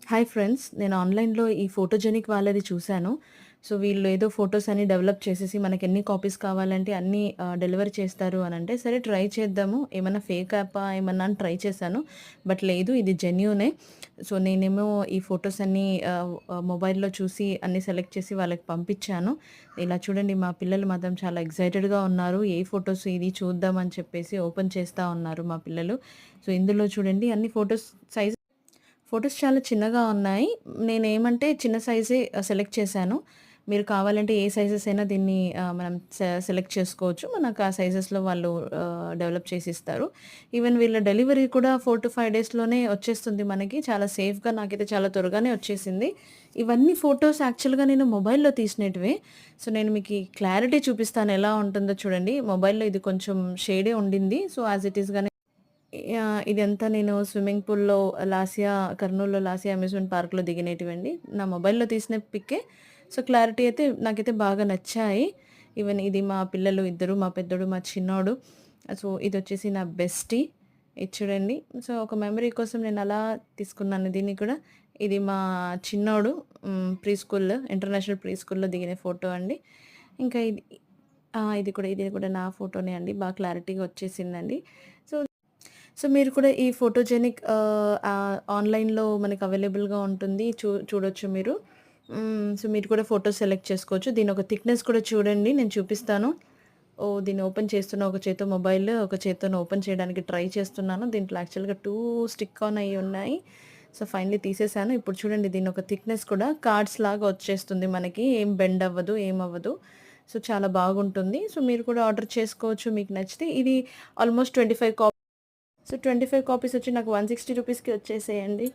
Hi friends. నేను ఆన్‌లైన్‌లో ఈ ఫోటోజెనిక్ వాళ్ళది చూసాను. సో, వీళ్ళు ఏదో ఫోటోస్ అన్ని డెవలప్ చేసేసి మనకెన్ని కాపీస్ కావాలంటే అన్నీ డెలివరీ చేస్తారు అనంటే, సరే ట్రై చేద్దాము. ఏమన్నా ఫేక్ యాపా ఏమన్నా అని ట్రై చేశాను. బట్ లేదు, ఇది జెన్యూనే. సో, నేనేమో ఈ ఫోటోస్ అన్నీ మొబైల్‌లో చూసి అన్నీ సెలెక్ట్ చేసి వాళ్ళకి పంపించాను. ఇలా చూడండి, మా పిల్లలు మాత్రం చాలా ఎక్సైటెడ్‌గా ఉన్నారు. ఏ ఫోటోస్ ఇది చూద్దాం అని చెప్పేసి ఓపెన్ చేస్తా ఉన్నారు మా పిల్లలు. సో, ఇందులో చూడండి అన్ని ఫోటోస్ సైజ్ ఫోటోస్ చాలా చిన్నగా ఉన్నాయి. నేనేమంటే చిన్న సైజే సెలెక్ట్ చేశాను. మీరు కావాలంటే ఏ సైజెస్ అయినా దీన్ని మనం సెలెక్ట్ చేసుకోవచ్చు. మనకు ఆ సైజెస్‌లో వాళ్ళు డెవలప్ చేసి ఇస్తారు. ఈవెన్ వీళ్ళ డెలివరీ కూడా 4-5 డేస్‌లోనే వచ్చేస్తుంది మనకి. చాలా సేఫ్‌గా, నాకైతే చాలా త్వరగానే వచ్చేసింది. ఇవన్నీ ఫోటోస్ యాక్చువల్‌గా నేను మొబైల్‌లో తీసినటివే. సో, నేను మీకి క్లారిటీ చూపిస్తాను ఎలా ఉంటుందో చూడండి. మొబైల్‌లో ఇది కొంచెం షేడే ఉండింది. సో, యాజ్ ఇట్ ఈస్‌గానే ఇదంతా నేను స్విమ్మింగ్ పూల్‌లో కర్నూల్‌లో లాసియా అమ్యూజ్‌మెంట్ పార్క్‌లో దిగినేటివండి. నా మొబైల్‌లో తీసిన పిక్కే. సో, క్లారిటీ అయితే నాకైతే బాగా నచ్చాయి. ఈవెన్ ఇది మా పిల్లలు ఇద్దరు, మా పెద్దోడు, మా చిన్నోడు. సో, ఇదొచ్చేసి నా బెస్టీ. ఇది చూడండి. సో, ఒక మెమరీ కోసం నేను అలా తీసుకున్నాను దీన్ని కూడా. ఇది మా చిన్నోడు ప్రీ స్కూల్, ఇంటర్నేషనల్ ప్రీ స్కూల్‌లో దిగిన ఫోటో అండి. ఇంకా ఇది కూడా నా ఫోటోనే అండి. క్లారిటీగా వచ్చేసిందండి. సో సో, మీరు కూడా ఈ ఫోటోజెనిక్ ఆన్‌లైన్‌లో మనకు అవైలబుల్‌గా ఉంటుంది. చూడొచ్చు మీరు. సో, మీరు కూడా ఫోటోస్ సెలెక్ట్ చేసుకోవచ్చు. దీని ఒక థిక్‌నెస్ కూడా చూడండి. నేను చూపిస్తాను. దీన్ని ఓపెన్ చేస్తున్నా. ఒక చేత్తో మొబైల్, ఒక చేత్తోని ఓపెన్ చేయడానికి ట్రై చేస్తున్నాను. దీంట్లో యాక్చువల్‌గా 2 స్టిక్ ఆన్ అయ్యి ఉన్నాయి. సో, ఫైనల్లీ తీసేసాను. ఇప్పుడు చూడండి, దీని ఒక థిక్‌నెస్ కూడా కార్డ్స్ లాగా వచ్చేస్తుంది మనకి. ఏం బెండ్ అవ్వదు, ఏమవ్వదు. సో, చాలా బాగుంటుంది. సో, మీరు కూడా ఆర్డర్ చేసుకోవచ్చు మీకు నచ్చితే. ఇది ఆల్మోస్ట్ 25 సో, 25 కాపీస్ వచ్చి నాకు 160 రూపీస్‌కి వచ్చేసాయండి.